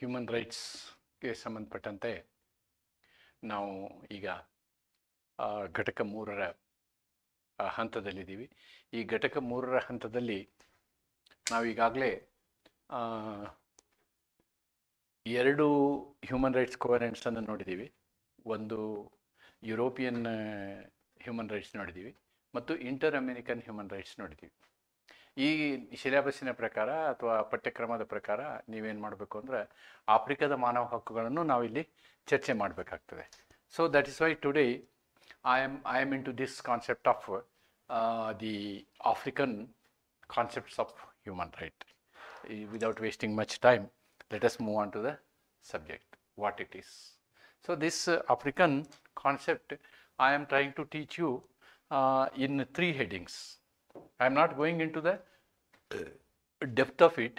Human ರೈಟ್ಸ್ಗೆ ಸಂಬಂಧಪಟ್ಟಂತೆ ನಾವು ಈಗ ಘಟಕ 3ರ ಹಂತದಲ್ಲಿದ್ದೀವಿ. ಈ ಘಟಕ 3ರ ಹಂತದಲ್ಲಿ ನಾವೀಗಾಗಲೇ 2 ಹ್ಯೂಮನ್ ರೈಟ್ಸ್ ಕೋವೆನೆಂಟ್ಸನ್ನು ನೋಡಿದ್ದೀವಿ. ಒಂದು ಯುರೋಪಿಯನ್ ಹ್ಯೂಮನ್ ರೈಟ್ಸ್ ನೋಡಿದ್ದೀವಿ ಮತ್ತು ಇಂಟರ್ ಅಮೆರಿಕನ್ ಹ್ಯೂಮನ್ ರೈಟ್ಸ್ ನೋಡಿದ್ದೀವಿ. ಈ ಸಿಲೆಬಸ್ಸಿನ ಪ್ರಕಾರ ಅಥವಾ ಪಠ್ಯಕ್ರಮದ ಪ್ರಕಾರ ನೀವೇನು ಮಾಡಬೇಕು ಅಂದರೆ ಆಫ್ರಿಕಾದ ಮಾನವ ಹಕ್ಕುಗಳನ್ನು ನಾವಿಲ್ಲಿ ಚರ್ಚೆ ಮಾಡಬೇಕಾಗ್ತದೆ. So that is why today I am into this concept of the African concepts of human right. Without wasting much time, let us move on to the subject, what it is. So this African concept I am trying to teach you in 3 headings. I am not going into the depth of it,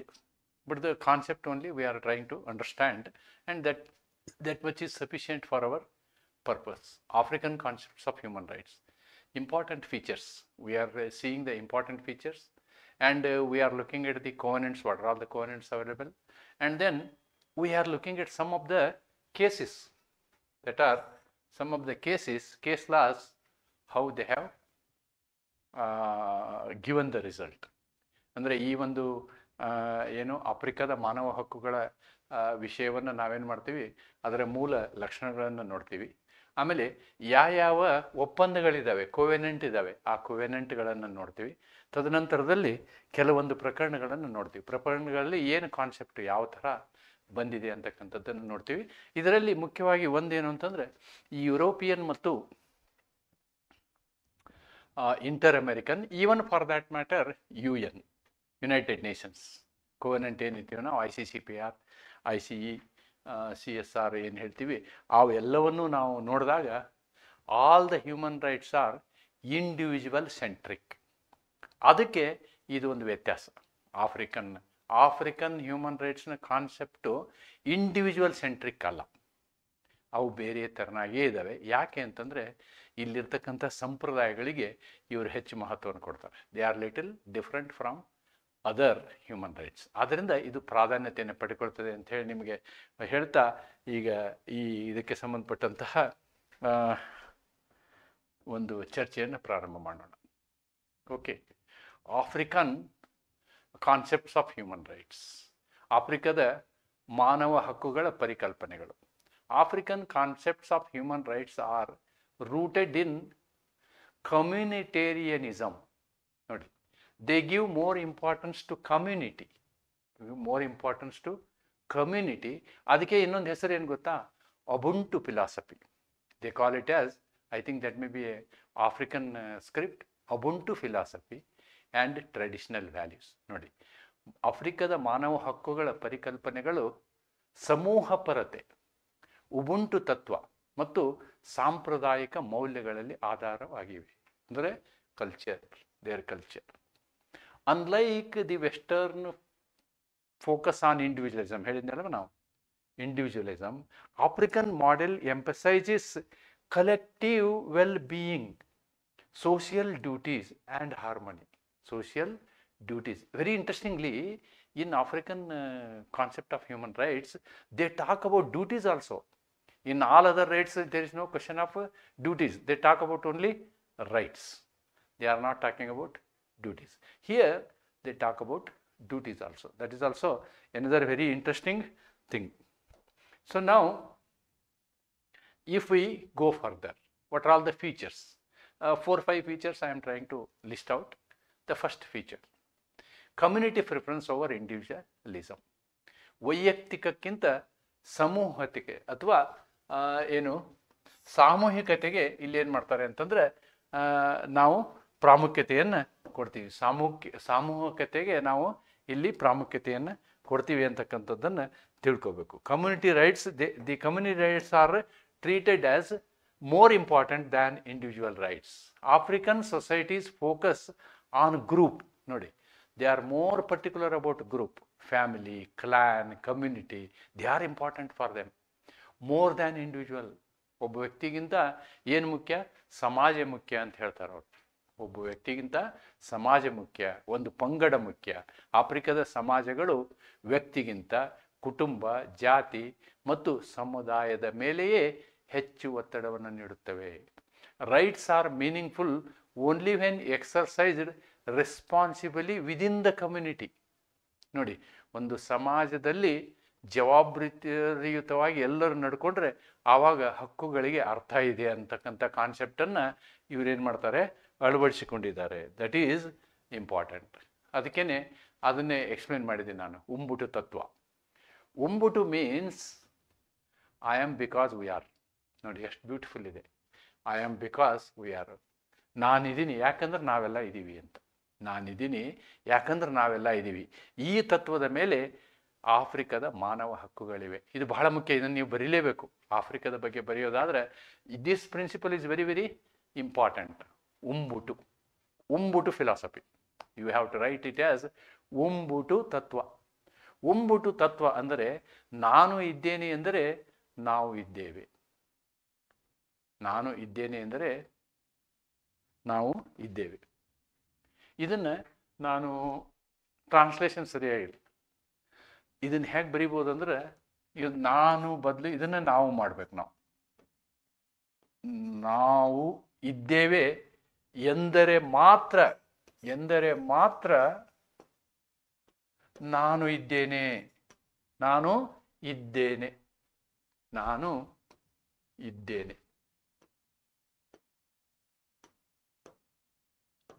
but the concept only we are trying to understand, and that much is sufficient for our purpose. African concepts of human rights. Important features. We are seeing the important features, and we are looking at the covenants, what are all the covenants available, and then we are looking at some of the cases that are some of the case laws, how they have given the result. ಅಂದರೆ ಈ ಒಂದು ಏನು ಆಫ್ರಿಕಾದ ಮಾನವ ಹಕ್ಕುಗಳ ವಿಷಯವನ್ನು ನಾವೇನು ಮಾಡ್ತೀವಿ, ಅದರ ಮೂಲ ಲಕ್ಷಣಗಳನ್ನು ನೋಡ್ತೀವಿ. ಆಮೇಲೆ ಯಾವ ಒಪ್ಪಂದಗಳಿದ್ದಾವೆ, ಕೋವೆನೆಂಟ್ ಇದ್ದಾವೆ, ಆ ಕೋವೆನೆಂಟ್ಗಳನ್ನು ನೋಡ್ತೀವಿ. ತದನಂತರದಲ್ಲಿ ಕೆಲವೊಂದು ಪ್ರಕರಣಗಳನ್ನು ನೋಡ್ತೀವಿ. ಪ್ರಕರಣಗಳಲ್ಲಿ ಏನು ಕಾನ್ಸೆಪ್ಟ್ ಯಾವ ಥರ ಬಂದಿದೆ ಅಂತಕ್ಕಂಥದ್ದನ್ನು ನೋಡ್ತೀವಿ. ಇದರಲ್ಲಿ ಮುಖ್ಯವಾಗಿ ಒಂದೇನು ಅಂತಂದರೆ ಈ ಯುರೋಪಿಯನ್ ಮತ್ತು inter American, even for that matter UN, United Nations covenant ಏನಿರ್ತೀವಿ ನಾವು, ICCPR, ICE, CSR ಏನು ಹೇಳ್ತೀವಿ, ಅವೆಲ್ಲವನ್ನೂ ನಾವು ನೋಡಿದಾಗ all the human rights are individual centric. ಅದಕ್ಕೆ ಇದು ಒಂದು ವ್ಯತ್ಯಾಸ. ಆಫ್ರಿಕನ್ ಹ್ಯೂಮನ್ ರೈಟ್ಸ್ನ ಕಾನ್ಸೆಪ್ಟು ಇಂಡಿವಿಜುವಲ್ ಸೆಂಟ್ರಿಕ್ ಅಲ್ಲ, ಅವು ಬೇರೆ ಥರನಾಗೇ ಇದ್ದಾವೆ. ಯಾಕೆ ಅಂತಂದರೆ ಇಲ್ಲಿರ್ತಕ್ಕಂಥ ಸಂಪ್ರದಾಯಗಳಿಗೆ ಇವರು ಹೆಚ್ಚು ಮಹತ್ವವನ್ನು ಕೊಡ್ತಾರೆ. They are little different from other human rights. ಆದ್ದರಿಂದ ಇದು ಪ್ರಾಧಾನ್ಯತೆಯನ್ನು ಪಡ್ಕೊಳ್ತದೆ ಅಂತ ಹೇಳಿ ನಿಮಗೆ ಹೇಳ್ತಾ ಈಗ ಇದಕ್ಕೆ ಸಂಬಂಧಪಟ್ಟಂತಹ ಒಂದು ಚರ್ಚೆಯನ್ನು ಪ್ರಾರಂಭ ಮಾಡೋಣ. Okay, African concepts of human rights, ಆಫ್ರಿಕಾದ ಮಾನವ ಹಕ್ಕುಗಳ ಪರಿಕಲ್ಪನೆಗಳು. African concepts of human rights are rooted in communitarianism. ನೋಡಿ, they give more importance to community, ಅದಕ್ಕೆ ಇನ್ನೊಂದು ಹೆಸರು ಏನು ಗೊತ್ತಾ, Ubuntu philosophy. They call it as, I think that may be a African script, Ubuntu philosophy and traditional values. ನೋಡಿ, ಆಫ್ರಿಕಾದ ಮಾನವ ಹಕ್ಕುಗಳ ಪರಿಕಲ್ಪನೆಗಳು ಸಮೂಹಪರತೆ, ಉಬುಂಟು ತತ್ವ ಮತ್ತು ಸಾಂಪ್ರದಾಯಿಕ ಮೌಲ್ಯಗಳಲ್ಲಿ ಆಧಾರವಾಗಿವೆ. ಅಂದರೆ there culture. Unlike the Western focus on individualism, ಹೇಳಿದ್ನಲ್ಲ ನಾವು, individualism, African model emphasizes collective well-being, social duties and harmony. Social duties. Very interestingly, in African concept of human rights, they talk about duties also. In all other rights, there is no question of duties. They talk about only rights. They are not talking about duties. Here they talk about duties also. That is also another very interesting thing. So now if we go further, what are all the features? 4-5 features I am trying to list out. The first feature, community preference over individualism. ವೈಯಕ್ತಿಕಕ್ಕಿಂತ ಸಮೂಹತೆಗೆ ಅಥವಾ ಏನು ಸಾಮೂಹಿಕತೆಗೆ ಇಲ್ಲಿ ಏನು ಮಾಡ್ತಾರೆ ಅಂತಂದರೆ ನಾವು ಪ್ರಾಮುಖ್ಯತೆಯನ್ನು ಕೊಡ್ತೀವಿ. ಸಾಮೂಹಿಕತೆಗೆ ನಾವು ಇಲ್ಲಿ ಪ್ರಾಮುಖ್ಯತೆಯನ್ನು ಕೊಡ್ತೀವಿ ಅಂತಕ್ಕಂಥದ್ದನ್ನು ತಿಳ್ಕೋಬೇಕು. Community rights, the community rights are treated as more important than individual rights. African societies focus on group. Nodi, they are more particular about group, family, clan, community. They are important for them more than individual. ಒಬ್ಬ ವ್ಯಕ್ತಿಗಿಂತ ಏನು ಮುಖ್ಯ, ಸಮಾಜ ಮುಖ್ಯ ಅಂತ ಹೇಳ್ತಾರೆ ಅವರು. ಒಬ್ಬ ವ್ಯಕ್ತಿಗಿಂತ ಸಮಾಜ ಮುಖ್ಯ, ಒಂದು ಪಂಗಡ ಮುಖ್ಯ. ಆಫ್ರಿಕಾದ ಸಮಾಜಗಳು ವ್ಯಕ್ತಿಗಿಂತ ಕುಟುಂಬ, ಜಾತಿ ಮತ್ತು ಸಮುದಾಯದ ಮೇಲೆಯೇ ಹೆಚ್ಚು ಒತ್ತಡವನ್ನು ನೀಡುತ್ತವೆ. Rights are meaningful only when exercised responsibly within the community. ನೋಡಿ, ಒಂದು ಸಮಾಜದಲ್ಲಿ ಜವಾಬ್ದಾರಿಯುತವಾಗಿ ಎಲ್ಲರೂ ನಡ್ಕೊಂಡ್ರೆ ಆವಾಗ ಹಕ್ಕುಗಳಿಗೆ ಅರ್ಥ ಇದೆ ಅಂತಕ್ಕಂಥ ಕಾನ್ಸೆಪ್ಟನ್ನು ಇವರೇನು ಮಾಡ್ತಾರೆ, ಅಳವಡಿಸಿಕೊಂಡಿದ್ದಾರೆ. That is important. ಅದಕ್ಕೇ ಅದನ್ನೇ ಎಕ್ಸ್ಪ್ಲೇನ್ ಮಾಡಿದ್ದೀನಿ ನಾನು, ಉಂಬುಟು ತತ್ವ. ಉಂಬುಟು means I am because we are. ನೋಡಿ ಎಷ್ಟು ಬ್ಯೂಟಿಫುಲ್ ಇದೆ. I am because we are. ನಾನಿದ್ದೀನಿ ಯಾಕಂದ್ರೆ ನಾವೆಲ್ಲ ಇದ್ದೀವಿ ಅಂತ. ನಾನಿದ್ದೀನಿ ಯಾಕಂದ್ರೆ ನಾವೆಲ್ಲ ಇದ್ದೀವಿ. ಈ ತತ್ವದ ಮೇಲೆ ಆಫ್ರಿಕಾದ ಮಾನವ ಹಕ್ಕುಗಳಿವೆ. ಇದು ಬಹಳ ಮುಖ್ಯ, ಇದನ್ನು ನೀವು ಬರೀಲೇಬೇಕು. ಆಫ್ರಿಕಾದ ಬಗ್ಗೆ ಬರೆಯೋದಾದರೆ this principal is very very important. ಉಂಬುಟು, ಉಂಬುಟು philosophy. You have to right it as ಉಂಬುಟು ತತ್ವ. ಉಂಬುಟು ತತ್ವ ಅಂದರೆ ನಾನು ಇದ್ದೇನೆ ಎಂದರೆ ನಾವು ಇದ್ದೇವೆ. ನಾನು ಇದ್ದೇನೆ ಎಂದರೆ ನಾವು ಇದ್ದೇವೆ. ಇದನ್ನು ನಾನು ಟ್ರಾನ್ಸ್ಲೇಷನ್ ಸರಿಯಾಗಿಲ್ಲ. ಇದನ್ನು ಹೇಗೆ ಬರಿಬೋದು ಅಂದರೆ, ಇದು ನಾನು ಬದಲು ಇದನ್ನು ನಾವು ಮಾಡಬೇಕು. ನಾವು ಇದ್ದೇವೆ ಎಂದರೆ ಮಾತ್ರ ನಾನು ಇದ್ದೇನೆ. ನಾನು ಇದ್ದೇನೆ. ನಾನು ಇದ್ದೇನೆ.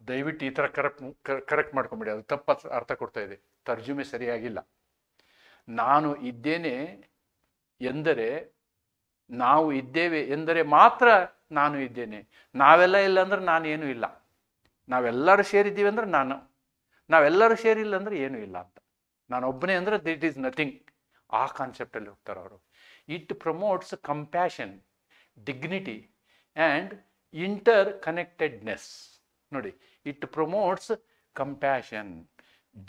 ದಯವಿಟ್ಟು ಈ ಥರ ಕರೆಕ್ಟ್ ಮಾಡ್ಕೊಂಬಿಡಿ, ಅದು ತಪ್ಪು ಅರ್ಥ ಕೊಡ್ತಾ ಇದೆ, ತರ್ಜುಮೆ ಸರಿಯಾಗಿಲ್ಲ. ನಾನು ಇದ್ದೇನೆ ಎಂದರೆ, ನಾವು ಇದ್ದೇವೆ ಎಂದರೆ ಮಾತ್ರ ನಾನು ಇದ್ದೇನೆ. ನಾವೆಲ್ಲ ಇಲ್ಲ ಅಂದ್ರೆ ನಾನು ಏನೂ ಇಲ್ಲ. ನಾವೆಲ್ಲರೂ ಸೇರಿದ್ದೀವಿ ಅಂದ್ರೆ ನಾನು, ನಾವೆಲ್ಲರೂ ಸೇರಿಲ್ಲ ಅಂದರೆ ಏನೂ ಇಲ್ಲ ಅಂತ. ನಾನೊಬ್ಬನೇ ಅಂದರೆ ದಿಟ್ ಈಸ್ ನಥಿಂಗ್. ಆ ಕಾನ್ಸೆಪ್ಟಲ್ಲಿ ಹೋಗ್ತಾರೆ ಅವರು. It promotes compassion, dignity and inter connectedness. ನೋಡಿ, it promotes compassion,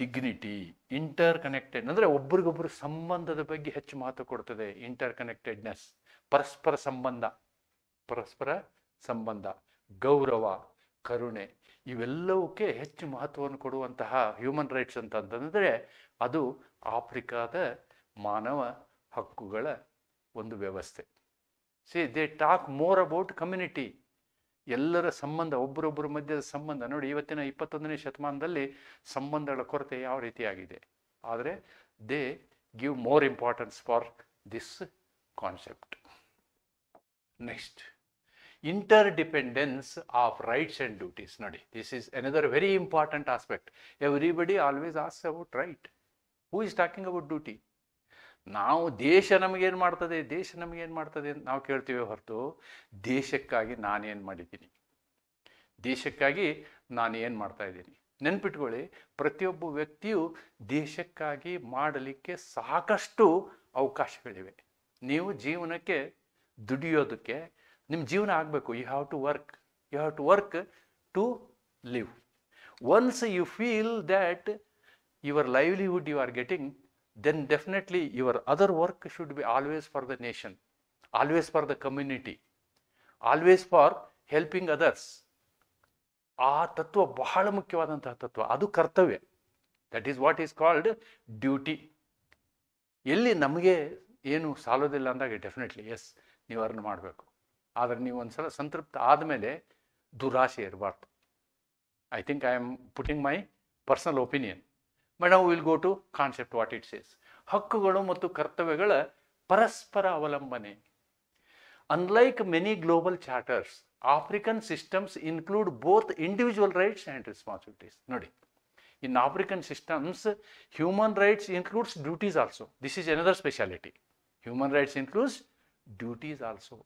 dignity, inter connected ಅಂದರೆ ಒಬ್ರಿಗೊಬ್ಬರು ಸಂಬಂಧದ ಬಗ್ಗೆ ಹೆಚ್ಚು ಮಹತ್ವ ಕೊಡ್ತದೆ. ಇಂಟರ್ ಕನೆಕ್ಟೆಡ್ನೆಸ್, ಪರಸ್ಪರ ಸಂಬಂಧ, ಗೌರವ, ಕರುಣೆ, ಇವೆಲ್ಲವಕ್ಕೆ ಹೆಚ್ಚು ಮಹತ್ವವನ್ನು ಕೊಡುವಂತಹ ಹ್ಯೂಮನ್ ರೈಟ್ಸ್ ಅಂತಂದರೆ ಅದು ಆಫ್ರಿಕಾದ ಮಾನವ ಹಕ್ಕುಗಳ ಒಂದು ವ್ಯವಸ್ಥೆ. C they talk more about community. ಎಲ್ಲರ ಸಂಬಂಧ, ಒಬ್ಬರೊಬ್ಬರ ಮಧ್ಯದ ಸಂಬಂಧ. ನೋಡಿ, ಇವತ್ತಿನ 21ನೇ ಶತಮಾನದಲ್ಲಿ ಸಂಬಂಧಗಳ ಕೊರತೆ ಯಾವ ರೀತಿಯಾಗಿದೆ. ಆದರೆ they give more importance for this concept. Next, interdependence of rights and duties. Nodi, this is another very important aspect. Everybody always asks about right. Who is talking about duty? ನಾವು ದೇಶ ನಮಗೇನು ಮಾಡ್ತದೆ ಅಂತ ನಾವು ಕೇಳ್ತೀವಿ ಹೊರತು ದೇಶಕ್ಕಾಗಿ ನಾನೇನು ಮಾಡಿದ್ದೀನಿ, ದೇಶಕ್ಕಾಗಿ ನಾನು ಏನು ಮಾಡ್ತಾ ಇದ್ದೀನಿ. ನೆನ್ಪಿಟ್ಕೊಳ್ಳಿ, ಪ್ರತಿಯೊಬ್ಬ ವ್ಯಕ್ತಿಯು ದೇಶಕ್ಕಾಗಿ ಮಾಡಲಿಕ್ಕೆ ಸಾಕಷ್ಟು ಅವಕಾಶಗಳಿವೆ. ನೀವು ಜೀವನಕ್ಕೆ ದುಡಿಯೋದಕ್ಕೆ ನಿಮ್ಮ ಜೀವನ ಆಗಬೇಕು. You have to work to live. Once you feel that your livelihood you are getting, then definitely your other work should be always for the nation, always for the community, always for helping others. ಆ ತತ್ವ ಬಹಳ ಮುಖ್ಯವಾದಂತಹ ತತ್ವ. ಅದು ಕರ್ತವ್ಯ. That is what is called duty. ಎಲ್ಲಿ ನಮಗೆ ಏನು ಸಾಲೋದಿಲ್ಲ ಅಂದಾಗ ಡೆಫಿನೆಟ್ಲಿ ಎಸ್, ನೀವು ಅರ್ನ್ ಮಾಡಬೇಕು. ಆದರೆ ನೀವು ಒಂದ್ಸಲ ಸಂತೃಪ್ತ ಆದಮೇಲೆ ದುರಾಸೆ ಇರಬಾರ್ದು. I think I am putting my personal opinion. But ನಾವು will go to concept what it says. ಹಕ್ಕುಗಳು ಮತ್ತು ಕರ್ತವ್ಯಗಳ ಪರಸ್ಪರ ಅವಲಂಬನೆ. Unlike many global charters, African systems include both individual rights and responsibilities. ನೋಡಿ, in African systems human rights includes duties also. This is another speciality. Human rights includes duties also.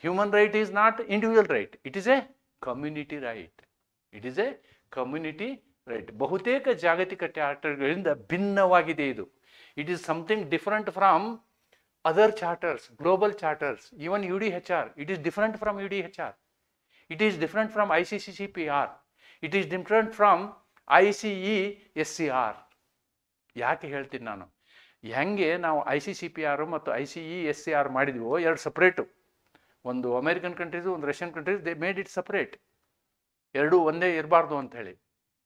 Human right is not individual right. It is a community right. It is a community right. ಬಹುತೇಕ ಜಾಗತಿಕ ಚಾರ್ಟರ್ಗಳಿಂದ ಭಿನ್ನವಾಗಿದೆ ಇದು. It is something different from other charters, global charters, even UDHR. It is different from UDHR. It is different from ICCCPR. It is different from ICESCR. ಯಾಕೆ ಹೇಳ್ತೀನಿ ನಾನು, ಹೆಂಗೆ ನಾವು ICCPR ಮತ್ತು ICESCR ಮಾಡಿದ್ವೋ, ಎರಡು ಸಪ್ರೇಟು. ಒಂದು ಅಮೇರಿಕನ್ ಕಂಟ್ರೀಸು, ಒಂದು Russian countries, they made it separate. ಎರಡೂ ಒಂದೇ ಇರಬಾರ್ದು ಅಂತ ಹೇಳಿ.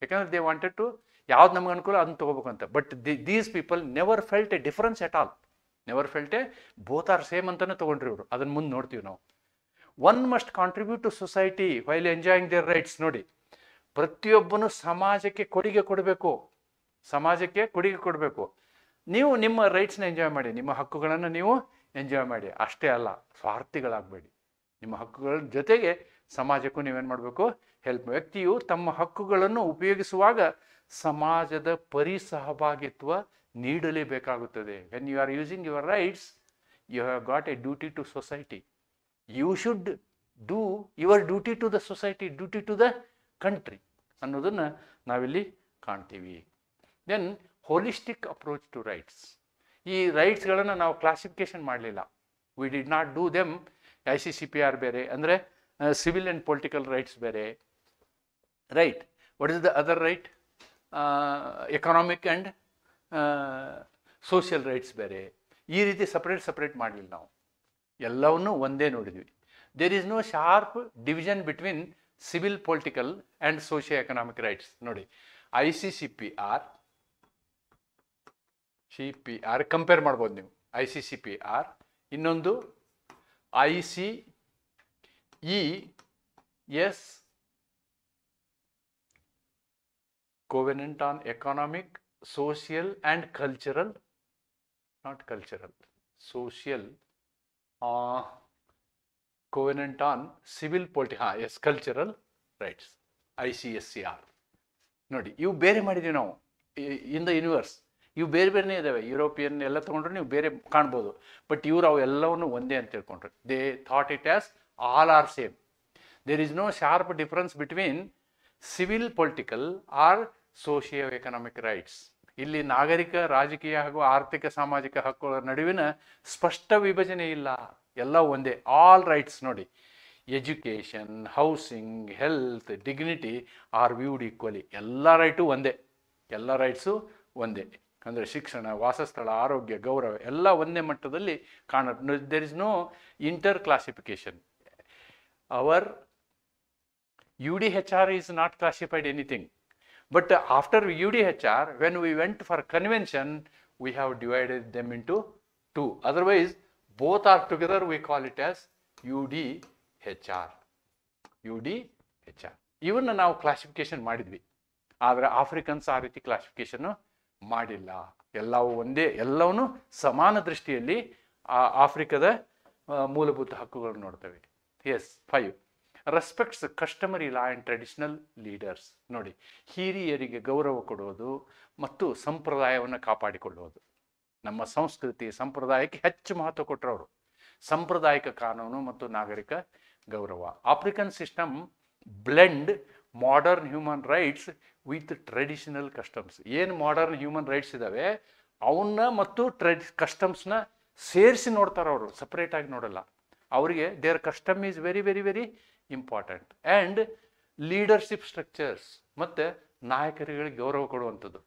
ಯಾಕಂದರೆ ದೇ ವಾಂಟೆಡ್ ಟು ಯಾವ್ದು ನಮ್ಗೆ ಅನುಕೂಲ ಅದನ್ನ ತೊಗೋಬೇಕಂತ. But these people never felt a difference at all, never felt a both are same ಅಂತಲೇ ತೊಗೊಂಡ್ರಿ ಇವರು. ಅದನ್ನು ಮುಂದೆ ನೋಡ್ತೀವಿ ನಾವು. One must contribute to society while enjoying their rights. ನೋಡಿ, ಪ್ರತಿಯೊಬ್ಬನು ಸಮಾಜಕ್ಕೆ ಕೊಡುಗೆ ಕೊಡಬೇಕು, ಸಮಾಜಕ್ಕೆ ಕೊಡುಗೆ ಕೊಡಬೇಕು. ನೀವು ನಿಮ್ಮ ರೈಟ್ಸ್ನ ಎಂಜಾಯ್ ಮಾಡಿ, ನಿಮ್ಮ ಹಕ್ಕುಗಳನ್ನು ನೀವು ಎಂಜಾಯ್ ಮಾಡಿ. ಅಷ್ಟೇ ಅಲ್ಲ, ಸ್ವಾರ್ಥಿಗಳಾಗಬೇಡಿ. ನಿಮ್ಮ ಹಕ್ಕುಗಳ ಜೊತೆಗೆ ಸಮಾಜಕ್ಕೂ ನೀವೇನು ಮಾಡಬೇಕು, ಹೆಲ್ಪ್. ವ್ಯಕ್ತಿಯು ತಮ್ಮ ಹಕ್ಕುಗಳನ್ನು ಉಪಯೋಗಿಸುವಾಗ ಸಮಾಜದ ಪರಿಸಹಭಾಗಿತ್ವ ನೀಡಲೇಬೇಕಾಗುತ್ತದೆ. When you are using your rights, you have got a duty to society. You should do your duty to the society, duty to the country ಅನ್ನೋದನ್ನು ನಾವಿಲ್ಲಿ ಕಾಣ್ತೀವಿ. Then holistic approach to rights. ಈ ರೈಟ್ಸ್ಗಳನ್ನು ನಾವು ಕ್ಲಾಸಿಫಿಕೇಶನ್ ಮಾಡಲಿಲ್ಲ. We did not do them. ICCPR ಬೇರೆ, ಅಂದರೆ civil and political rights ಬೇರೆ, right. What is the other right? Economic and social rights ಬೇರೆ. ಈ ರೀತಿ ಸಪ್ರೇಟ್ ಮಾಡಲಿಲ್ಲ ನಾವು, ಎಲ್ಲವನ್ನೂ ಒಂದೇ ನೋಡಿದ್ವಿ. There is no sharp division between civil, political and socio economic rights. ನೋಡಿ, ICCPR ಕಂಪೇರ್ ಮಾಡ್ಬೋದು ನೀವು. ICCPR, ಇನ್ನೊಂದು ICES, Covenant on Economic, Social and Cultural, not cultural, social, Covenant on Civil, Political, yes, Cultural Rights, ICSCR. ನೋಡಿ, ಇವು ಬೇರೆ ಮಾಡಿದ್ದೀವಿ ನಾವು in the universe. ಇವು ಬೇರೆ ಬೇರೆನೇ ಇದ್ದಾವೆ. ಯುರೋಪಿಯನ್ ಎಲ್ಲ ತೊಗೊಂಡ್ರೆ ನೀವು ಬೇರೆ ಕಾಣ್ಬೋದು, ಬಟ್ ಇವರು ಅವು ಎಲ್ಲವನ್ನು ಒಂದೇ ಅಂತ ತಿಳ್ಕೊಂಡ್ರೆ. They thought it as all are same. There is no sharp difference between civil, political or socio economic rights. ಇಲ್ಲಿ ನಾಗರಿಕ, ರಾಜಕೀಯ ಹಾಗೂ ಆರ್ಥಿಕ ಸಾಮಾಜಿಕ ಹಕ್ಕುಗಳ ನಡುವಿನ ಸ್ಪಷ್ಟ ವಿಭಜನೆ ಇಲ್ಲ, ಎಲ್ಲ ಒಂದೇ. ಆಲ್ ರೈಟ್ಸ್ ನೋಡಿ, education, housing, health, dignity are viewed equally. ಎಲ್ಲ ರೈಟು ಒಂದೇ, ಎಲ್ಲ ರೈಟ್ಸು ಒಂದೇ. ಅಂದರೆ ಶಿಕ್ಷಣ, ವಾಸಸ್ಥಳ, ಆರೋಗ್ಯ, ಗೌರವ ಎಲ್ಲ ಒಂದೇ ಮಟ್ಟದಲ್ಲಿ ಕಾಣುತ್ತೆ. There is no inter classification. Our UDHR is not classified anything. But after UDHR, when we went for convention, we have divided them into two. Otherwise, both are together, we call it as UDHR. UDHR. ಇವನ್ನ ನಾವು classification ಮಾಡಿದ್ವಿ, ಆದರೆ Africans ಆ ರೀತಿ classification ಮಾಡಿಲ್ಲ. ಎಲ್ಲವೂ ಒಂದೇ, ಎಲ್ಲವನ್ನೂ ಸಮಾನ ದೃಷ್ಟಿಯಲ್ಲಿ ಆಫ್ರಿಕಾದ ಮೂಲಭೂತ ಹಕ್ಕುಗಳನ್ನು ನೋಡ್ತೇವೆ. S 5 respects customary law and traditional leaders. ನೋಡಿ, ಹಿರಿಯರಿಗೆ ಗೌರವ ಕೊಡುವುದು ಮತ್ತು ಸಂಪ್ರದಾಯವನ್ನು ಕಾಪಾಡಿಕೊಳ್ಳುವುದು. ನಮ್ಮ ಸಂಸ್ಕೃತಿ ಸಂಪ್ರದಾಯಕ್ಕೆ ಹೆಚ್ಚು ಮಹತ್ವ ಕೊಟ್ಟರವರು. ಸಾಂಪ್ರದಾಯಿಕ ಕಾನೂನು ಮತ್ತು ನಾಗರಿಕ ಗೌರವ. African system blend modern human rights with traditional customs. ಏನು ಮಾಡರ್ನ್ ಹ್ಯೂಮನ್ ರೈಟ್ಸ್ ಇದ್ದಾವೆ ಅವನ್ನ ಮತ್ತು ಕಸ್ಟಮ್ಸ್ನ ಸೇರಿಸಿ ನೋಡ್ತಾರೆ ಅವರು, ಸಪ್ರೇಟಾಗಿ ನೋಡಲ್ಲ. ಅವರಿಗೆ there custom is very very very important. And leadership structures, ಮತ್ತು ನಾಯಕರುಗಳಿಗೆ ಗೌರವ ಕೊಡುವಂಥದ್ದು.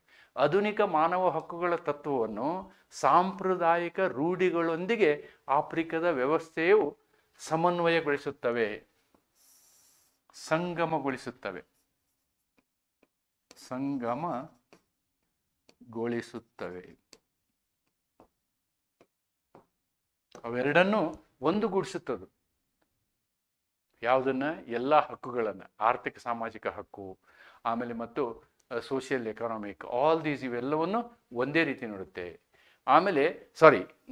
ಆಧುನಿಕ ಮಾನವ ಹಕ್ಕುಗಳ ತತ್ವವನ್ನು ಸಾಂಪ್ರದಾಯಿಕ ರೂಢಿಗಳೊಂದಿಗೆ ಆಫ್ರಿಕಾದ ವ್ಯವಸ್ಥೆಯು ಸಮನ್ವಯಗೊಳಿಸುತ್ತವೆ, ಸಂಗಮಗೊಳಿಸುತ್ತವೆ. ಅವೆರಡನ್ನು ಒಂದುಗೂಡಿಸುತ್ತದೆ. ಯಾವುದನ್ನು? ಎಲ್ಲ ಹಕ್ಕುಗಳನ್ನು, ಆರ್ಥಿಕ ಸಾಮಾಜಿಕ ಹಕ್ಕು, ಆಮೇಲೆ ಮತ್ತು ಸೋಷಿಯಲ್ ಎಕನಾಮಿಕ್, ಆಲ್ ದೀಸ್ ಇವೆಲ್ಲವನ್ನು ಒಂದೇ ರೀತಿ ನೋಡುತ್ತೆ. ಆಮೇಲೆ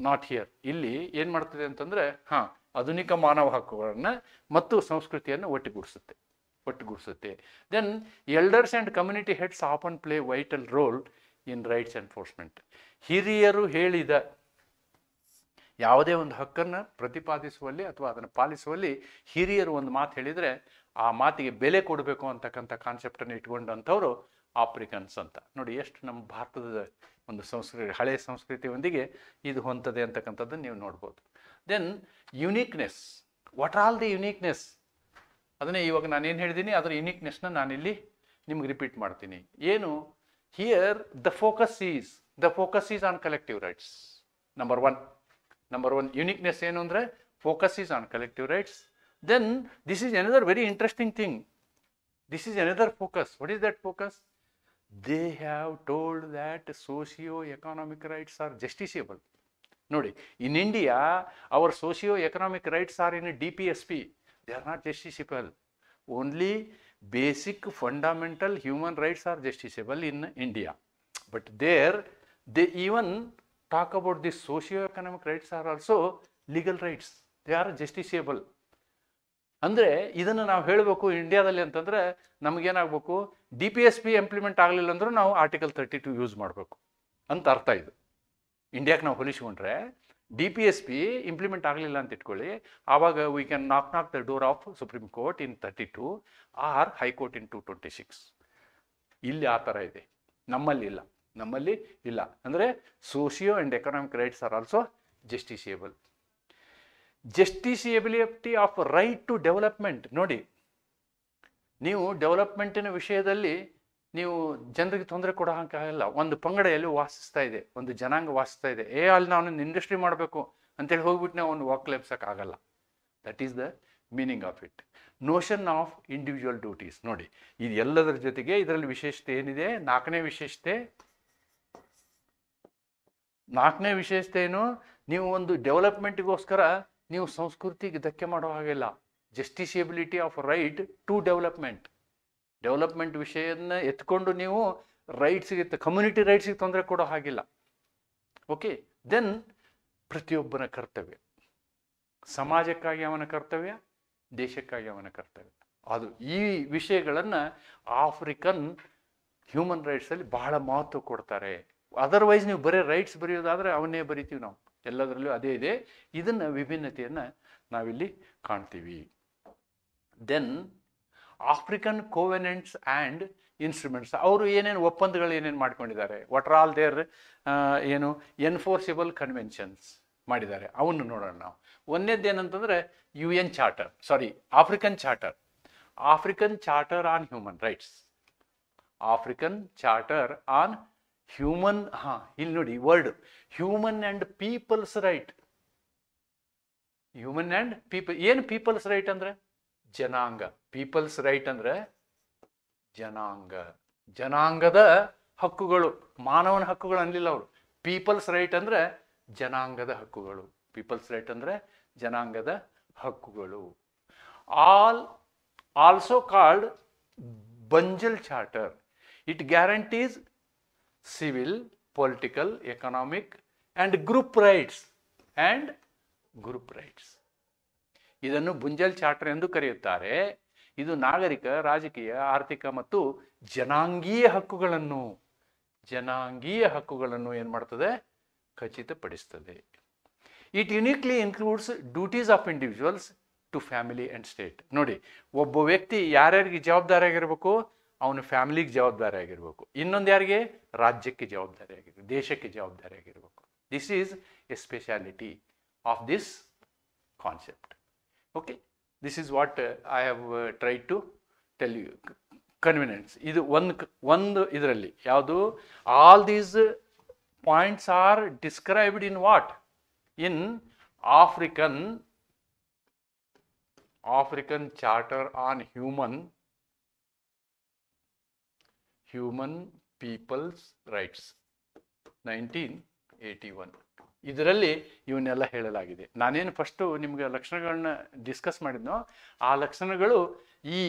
ನಾಟ್ ಹಿಯರ್, ಇಲ್ಲಿ ಏನು ಮಾಡ್ತದೆ ಅಂತಂದರೆ ಆಧುನಿಕ ಮಾನವ ಹಕ್ಕುಗಳನ್ನು ಮತ್ತು ಸಂಸ್ಕೃತಿಯನ್ನು ಒಟ್ಟುಗೂಡಿಸುತ್ತೆ. Then elders and community heads often play vital role in rights enforcement. ಹಿರಿಯರು ಹೇಳಿದ ಯಾವುದೇ ಒಂದು ಹಕ್ಕನ್ನು ಪ್ರತಿಪಾದಿಸುವಲ್ಲಿ ಅಥವಾ ಅದನ್ನು ಪಾಲಿಸುವಲ್ಲಿ ಹಿರಿಯರು ಒಂದು ಮಾತು ಹೇಳಿದರೆ ಆ ಮಾತಿಗೆ ಬೆಲೆ ಕೊಡಬೇಕು ಅಂತಕ್ಕಂಥ ಕಾನ್ಸೆಪ್ಟನ್ನು ಇಟ್ಕೊಂಡಂಥವ್ರು ಆಫ್ರಿಕನ್ಸ್ ಅಂತ. ನೋಡಿ, ಎಷ್ಟು ನಮ್ಮ ಭಾರತದ ಒಂದು ಸಂಸ್ಕೃತಿ, ಹಳೆಯ ಸಂಸ್ಕೃತಿಯೊಂದಿಗೆ ಇದು ಹೊಂದದೆ ಅಂತಕ್ಕಂಥದ್ದನ್ನು ನೀವು ನೋಡ್ಬೋದು. Then uniqueness. What all the uniqueness? ಅದನ್ನೇ ಇವಾಗ ನಾನೇನು ಹೇಳಿದ್ದೀನಿ ಅದರ ಯುನೀಕ್ನೆಸ್ನ ನಾನಿಲ್ಲಿ ನಿಮ್ಗೆ ರಿಪೀಟ್ ಮಾಡ್ತೀನಿ. ಏನು? Here the focus is on collective rights. Number one uniqueness ಏನು ಅಂದರೆ focus is on collective rights. Then this is another very interesting thing. This is another focus. What is that focus? they have told that socio-economic rights are justiciable. ನೋಡಿ, in India, our socio-economic rights are in a DPSP. They are not justiciable. Only basic fundamental human rights are justiciable in India. But there, they even talk about the socio-economic rights are also legal rights. They are justiciable. ಅಂದರೆ ಇದನ್ನು ನಾವು ಹೇಳಬೇಕು ಇಂಡಿಯಾದಲ್ಲಿ ಅಂತಂದರೆ ನಮಗೇನಾಗಬೇಕು, DPSP implement ಆಗಲಿಲ್ಲ ಅಂದರೂ ನಾವು article 32 use ಮಾಡಬೇಕು ಅಂತ ಅರ್ಥ. ಇದು ಇಂಡಿಯಾಕ್ಕೆ ನಾವು ಹೋಲಿಸ್ಕೊಂಡ್ರೆ DPSP ಇಂಪ್ಲಿಮೆಂಟ್ ಆಗಲಿಲ್ಲ ಅಂತ ಇಟ್ಕೊಳ್ಳಿ, ಆವಾಗ we can knock the door of supreme court in 32 or high court in 226. ಇಲ್ಲಿ ಆ ಥರ ಇದೆ, ನಮ್ಮಲ್ಲಿ ಇಲ್ಲ. ಅಂದರೆ socio and economic rights are also justiciable. Justiciability of right to development. ನೋಡಿ, ನೀವು ಡೆವಲಪ್ಮೆಂಟಿನ ವಿಷಯದಲ್ಲಿ ನೀವು ಜನರಿಗೆ ತೊಂದರೆ ಕೊಡೋ ಹಾಗಿಲ್ಲ. ಒಂದು ಪಂಗಡ ಎಲ್ಲಿ ವಾಸಿಸ್ತಾ ಇದೆ, ಒಂದು ಜನಾಂಗ ವಾಸಿಸ್ತಾ ಇದೆ, ಅಲ್ಲಿ ನಾನೊಂದು ಇಂಡಸ್ಟ್ರಿ ಮಾಡಬೇಕು ಅಂತೇಳಿ ಹೋಗ್ಬಿಟ್ಟು ನಾವು ಒಂದು ವಾಕ್ ಲೆಬ್ಸೋಕ್ಕಾಗಲ್ಲ. That is the meaning of it. Notion of individual duties. ನೋಡಿ, ಇದು ಎಲ್ಲದರ ಜೊತೆಗೆ ಇದರಲ್ಲಿ ವಿಶೇಷತೆ ಏನಿದೆ, ನಾಲ್ಕನೇ ವಿಶೇಷತೆ ಏನು, ನೀವು ಒಂದು ಡೆವಲಪ್ಮೆಂಟ್ಗೋಸ್ಕರ ನೀವು ಸಂಸ್ಕೃತಿಗೆ ಧಕ್ಕೆ ಮಾಡೋ ಹಾಗಿಲ್ಲ. ಜಸ್ಟಿಸಿಯಬಿಲಿಟಿ ಆಫ್ ರೈಟ್ ಟು ಡೆವಲಪ್ಮೆಂಟ್ ವಿಷಯನ ಎತ್ಕೊಂಡು ನೀವು ರೈಟ್ಸ್ಗೆ, ಕಮ್ಯುನಿಟಿ ರೈಟ್ಸ್ಗೆ ತೊಂದರೆ ಕೊಡೋ ಹಾಗಿಲ್ಲ. ಓಕೆ, ದೆನ್ ಪ್ರತಿಯೊಬ್ಬನ ಕರ್ತವ್ಯ, ಸಮಾಜಕ್ಕಾಗಿ ಅವನ ಕರ್ತವ್ಯ, ದೇಶಕ್ಕಾಗಿ ಅವನ ಕರ್ತವ್ಯ. ಅದು ಈ ವಿಷಯಗಳನ್ನು ಆಫ್ರಿಕನ್ ಹ್ಯೂಮನ್ ರೈಟ್ಸಲ್ಲಿ ಬಹಳ ಮಹತ್ವ ಕೊಡ್ತಾರೆ. ಅದರ್ವೈಸ್ ನೀವು ಬರೀ ರೈಟ್ಸ್ ಬರೆಯೋದಾದರೆ ಅವನ್ನೇ ಬರಿತೀವಿ ನಾವು, ಎಲ್ಲದರಲ್ಲೂ ಅದೇ ಇದೆ. ಇದನ್ನು ವಿಭಿನ್ನತೆಯನ್ನು ನಾವಿಲ್ಲಿ ಕಾಣ್ತೀವಿ. Then African covenants and instruments. ಅವರು ಏನೇನು ಒಪ್ಪಂದಗಳು ಏನೇನು ಮಾಡ್ಕೊಂಡಿದ್ದಾರೆ, what are all their enforceable conventions ಮಾಡಿದ್ದಾರೆ, ಅವನ್ನು ನೋಡೋಣ ನಾವು. ಒಂದೇದೇನಂತಂದರೆ UN charter, African charter on human rights. African charter on human, ಇಲ್ಲಿ ನೋಡಿ word human and peoples right. Human and people. ಏನು ಪೀಪಲ್ಸ್ ರೈಟ್ ಅಂದರೆ ಜನಾಂಗ. ಪೀಪಲ್ಸ್ ರೈಟ್ ಅಂದರೆ ಜನಾಂಗದ ಹಕ್ಕುಗಳು, ಮಾನವನ ಹಕ್ಕುಗಳು ಅನ್ನಲಿಲ್ಲ ಅವರು. ಪೀಪಲ್ಸ್ ರೈಟ್ ಅಂದರೆ ಜನಾಂಗದ ಹಕ್ಕುಗಳು. Also called Banjul charter. It guarantees civil, political, economic and group rights. ಇದನ್ನು ಬುಂಜಲ್ ಚಾರ್ಟರ್ ಎಂದು ಕರೆಯುತ್ತಾರೆ. ಇದು ನಾಗರಿಕ, ರಾಜಕೀಯ, ಆರ್ಥಿಕ ಮತ್ತು ಜನಾಂಗೀಯ ಹಕ್ಕುಗಳನ್ನು ಏನು ಮಾಡ್ತದೆ, ಖಚಿತಪಡಿಸ್ತದೆ. It uniquely includes duties of individuals to family and state. ನೋಡಿ, ಒಬ್ಬ ವ್ಯಕ್ತಿ ಯಾರ್ಯಾರಿಗೆ ಜವಾಬ್ದಾರಿಯಾಗಿರ್ಬೇಕು, ಅವನು ಫ್ಯಾಮಿಲಿಗೆ ಜವಾಬ್ದಾರಿಯಾಗಿರ್ಬೇಕು. ಇನ್ನೊಂದು ಯಾರಿಗೆ, ರಾಜ್ಯಕ್ಕೆ ಜವಾಬ್ದಾರಿಯಾಗಿರ್ಬೇಕು, ದೇಶಕ್ಕೆ ಜವಾಬ್ದಾರಿಯಾಗಿರ್ಬೇಕು. This is a speciality of this concept. Okay, this is what I have tried to tell you. Convenience ಇದು ಒಂದು ಇದರಲ್ಲಿ ಯಾವುದು, all these points are described in what, in African charter on human peoples rights 1981. ಇದರಲ್ಲಿ ಇವನ್ನೆಲ್ಲ ಹೇಳಲಾಗಿದೆ. ನಾನೇನು first ನಿಮ್ಗೆ ಲಕ್ಷಣಗಳನ್ನ discuss ಮಾಡಿದ್ನೋ, ಆ ಲಕ್ಷಣಗಳು ಈ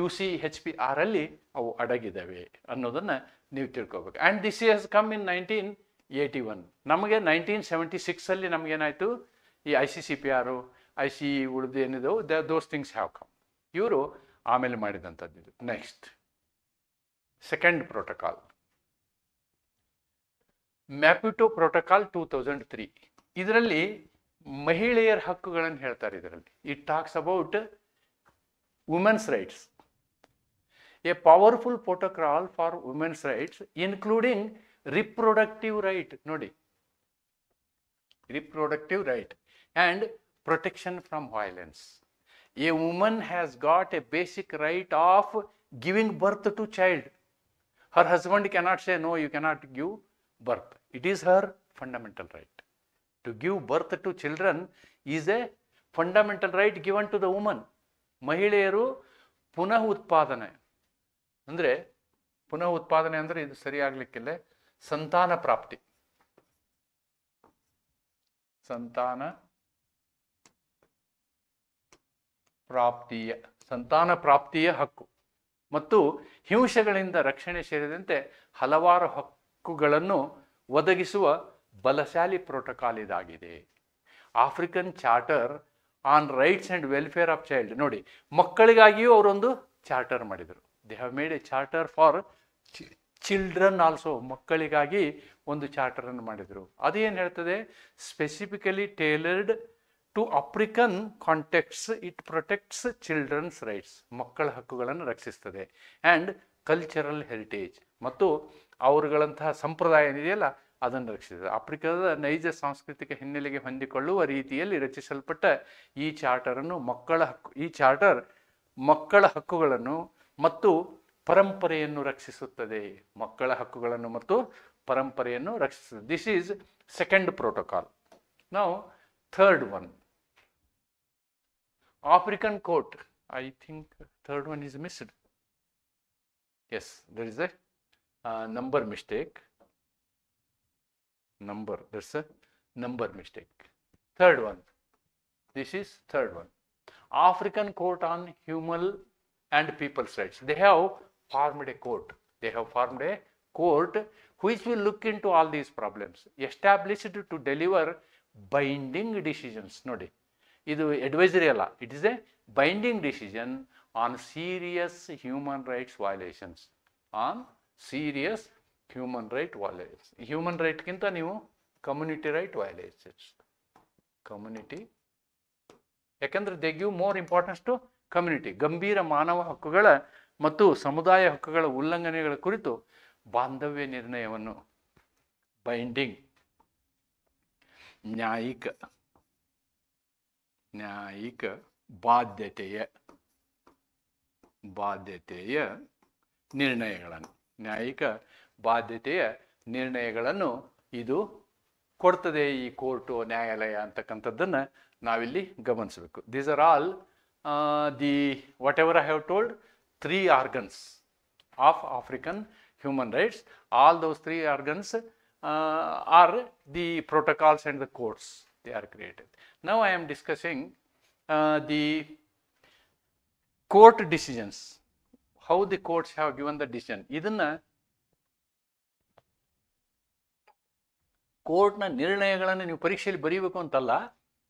UCHPR ಅಲ್ಲಿ ಅವು ಅಡಗಿದ್ದಾವೆ ಅನ್ನೋದನ್ನು ನೀವು ತಿಳ್ಕೊಬೇಕು. And this has come in 1981. ನಮಗೆ 1976 ನಮಗೇನಾಯಿತು, ಈ ICCPR, ICE ಉಳಿದು ಏನಿದೆವು, ದೋಸ್ ಥಿಂಗ್ಸ್ ಹ್ಯಾವ್ ಕಮ್. ಇವರು ಆಮೇಲೆ ಮಾಡಿದಂಥದ್ದು ಇದು. Next second protocol, Maputo protocol 2003. ಇದರಲ್ಲಿ ಮಹಿಳೆಯರ ಹಕ್ಕುಗಳನ್ನು ಹೇಳ್ತಾರೆ. ಇದರಲ್ಲಿ it talks about women's rights. A powerful protocol for women's rights including reproductive right. ನೋಡಿ, reproductive right and protection from violence. A woman has got a basic right of giving birth to child. Her husband cannot say, no, you cannot give birth. It is her fundamental right. To give birth to children is a fundamental right given to the woman. ಮಹಿಳೆಯರು ಪುನಃ ಉತ್ಪಾದನೆ ಅಂದರೆ ಪುನಃ ಉತ್ಪಾದನೆ ಅಂದರೆ ಇದು ಸರಿಯಾಗಲಿಕ್ಕಿಲ್ಲ. ಸಂತಾನ ಪ್ರಾಪ್ತಿ, ಸಂತಾನ ಪ್ರಾಪ್ತಿಯ ಹಕ್ಕು ಮತ್ತು ಹಿಂಸೆಗಳಿಂದ ರಕ್ಷಣೆ ಸೇರಿದಂತೆ ಹಲವಾರು ಹಕ್ಕುಗಳನ್ನು ಒದಗಿಸುವ ಬಲಶಾಲಿ ಪ್ರೋಟೋಕಾಲ್ ಇದಾಗಿದೆ. African charter on rights and welfare of child. ನೋಡಿ, ಮಕ್ಕಳಿಗಾಗಿಯೂ ಅವರೊಂದು ಚಾರ್ಟರ್ ಮಾಡಿದರು. They have made a charter for children also. ಮಕ್ಕಳಿಗಾಗಿ ಒಂದು ಚಾರ್ಟರನ್ನು ಮಾಡಿದರು. ಅದೇನು ಹೇಳ್ತದೆ? Specifically tailored to African contexts, it protects children's rights. ಮಕ್ಕಳ ಹಕ್ಕುಗಳನ್ನು ರಕ್ಷಿಸ್ತದೆ. ಆ್ಯಂಡ್ ಕಲ್ಚರಲ್ ಹೆರಿಟೇಜ್, ಮತ್ತು ಅವರುಗಳಂತಹ ಸಂಪ್ರದಾಯ ಏನಿದೆಯಲ್ಲ ಅದನ್ನು ರಕ್ಷಿಸ್ತದೆ. ಆಫ್ರಿಕಾದ ನೈಜ ಸಾಂಸ್ಕೃತಿಕ ಹಿನ್ನೆಲೆಗೆ ಹೊಂದಿಕೊಳ್ಳುವ ರೀತಿಯಲ್ಲಿ ರಚಿಸಲ್ಪಟ್ಟ ಈ ಚಾರ್ಟರನ್ನು ಈ ಚಾರ್ಟರ್ ಮಕ್ಕಳ ಹಕ್ಕುಗಳನ್ನು ಮತ್ತು ಪರಂಪರೆಯನ್ನು ರಕ್ಷಿಸುತ್ತದೆ. ಮಕ್ಕಳ ಹಕ್ಕುಗಳನ್ನು ಮತ್ತು ಪರಂಪರೆಯನ್ನು ರಕ್ಷಿಸುತ್ತದೆ. This is second protocol. ನಾವು third one, African court. I think third one is missed. Yes, there is a number mistake. There's a number mistake. Third one. This is third one. African Court on Human and People's Rights. They have formed a court. Which will look into all these problems. Established to deliver binding decisions. Nodi. ಇದು advisory ಅಲ್ಲ, it is a binding decision on serious human rights violations. Human ರೈಟ್ಗಿಂತ ನೀವು community right violations. ಯಾಕಂದ್ರೆ they give more importance to community. ಗಂಭೀರ ಮಾನವ ಹಕ್ಕುಗಳ ಮತ್ತು ಸಮುದಾಯ ಹಕ್ಕುಗಳ ಉಲ್ಲಂಘನೆಗಳ ಕುರಿತು ಬಾಂಧವ್ಯ ನಿರ್ಣಯವನ್ನು ಬೈಂಡಿಂಗ್ ನ್ಯಾಯಿಕ ಬಾಧ್ಯತೆಯ ನಿರ್ಣಯಗಳನ್ನು ಇದು ಕೊಡ್ತದೆ, ಈ ಕೋರ್ಟು, ನ್ಯಾಯಾಲಯ ಅಂತಕ್ಕಂಥದ್ದನ್ನು ನಾವಿಲ್ಲಿ ಗಮನಿಸಬೇಕು. These are all what ever I have told 3 organs of African human rights. All those 3 organs are the protocols and the courts they are created. Now I am discussing the court decisions, how the courts have given the decision. ಇದನ್ನ ಕೋರ್ಟ್ನ ನಿರ್ಣಯಗಳನ್ನು ನೀವು ಪರೀಕ್ಷೆಯಲ್ಲಿ ಬರೀಬೇಕು ಅಂತಲ್ಲ,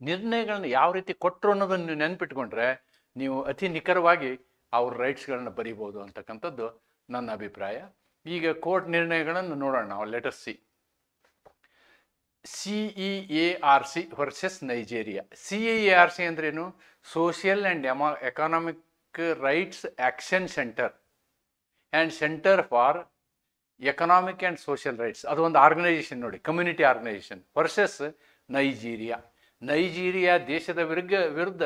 ನಿರ್ಣಯಗಳನ್ನು ಯಾವ ರೀತಿ ಕೊಟ್ಟರು ಅನ್ನೋದನ್ನು ನೀವು ನೆನಪಿಟ್ಕೊಂಡ್ರೆ ನೀವು ಅತಿ ನಿಖರವಾಗಿ ಅವ್ರ ರೈಟ್ಸ್ಗಳನ್ನು ಬರೀಬೋದು ಅಂತಕ್ಕಂಥದ್ದು ನನ್ನ ಅಭಿಪ್ರಾಯ. ಈಗ ಕೋರ್ಟ್ ನಿರ್ಣಯಗಳನ್ನು ನೋಡೋಣ ನಾವು. Let us see. CEARC versus Nigeria. CEARC ಅಂದ್ರೇನು? Social and economic rights action centre and centre for economic and social rights. ಅದು ಒಂದು ಆರ್ಗನೈಸೇಷನ್ ನೋಡಿ, ಕಮ್ಯುನಿಟಿ ಆರ್ಗನೈಸೇಷನ್. ವರ್ಸಸ್ ನೈಜೀರಿಯಾ ದೇಶದ ವಿರುದ್ಧ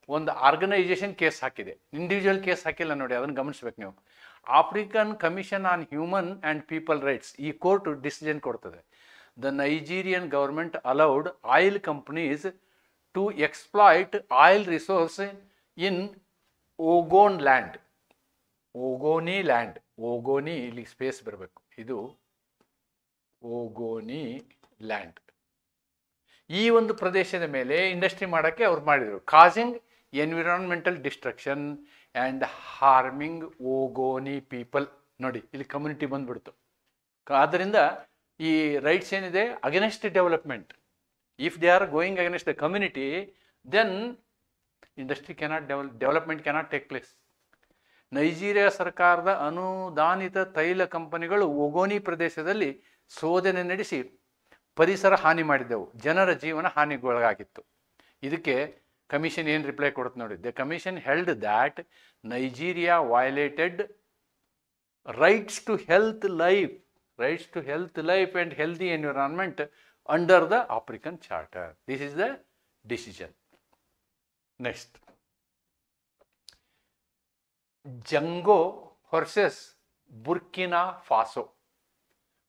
ಒಂದು ಆರ್ಗನೈಸೇಷನ್ ಕೇಸ್ ಹಾಕಿದೆ, ಇಂಡಿವಿಜುವಲ್ ಕೇಸ್ ಹಾಕಿಲ್ಲ ನೋಡಿ, ಅದನ್ನು ಗಮನಿಸ್ಬೇಕು ನೀವು. African commission on human and people rights, ಈ ಕೋರ್ಟ್ ಡಿಸಿಷನ್ ಕೊಡ್ತದೆ. The Nigerian government allowed oil companies to exploit oil resource in Ogoni land. Ogoni ಇಲ್ಲಿ ಸ್ಪೇಸ್ ಬರಬೇಕು, ಇದು ಓಗೋನಿ ಲ್ಯಾಂಡ್. ಈ ಒಂದು ಪ್ರದೇಶದ ಮೇಲೆ ಇಂಡಸ್ಟ್ರಿ ಮಾಡೋಕ್ಕೆ ಅವ್ರು ಮಾಡಿದರು. Causing environmental destruction and harming Ogoni people. ನೋಡಿ ಇಲ್ಲಿ ಕಮ್ಯುನಿಟಿ ಬಂದ್ಬಿಡ್ತು. ಆದ್ದರಿಂದ ಈ ರೈಟ್ಸ್ ಏನಿದೆ against development. If they are going against the community, then industry development cannot take place. Nigeria ಸರ್ಕಾರದ ಅನುದಾನಿತ ತೈಲ ಕಂಪನಿಗಳು ಓಗೋನಿ ಪ್ರದೇಶದಲ್ಲಿ ಶೋಧನೆ ನಡೆಸಿ ಪರಿಸರ ಹಾನಿ ಮಾಡಿದ್ದೆವು, ಜನರ ಜೀವನ ಹಾನಿಗೊಳಗಾಗಿತ್ತು. ಇದಕ್ಕೆ ಕಮಿಷನ್ ಏನು ರಿಪ್ಲೈ ಕೊಡುತ್ತೆ ನೋಡಿ. The commission held that Nigeria violated rights to health life and healthy environment under the African Charter. This is the decision. Next, Jango versus Burkina Faso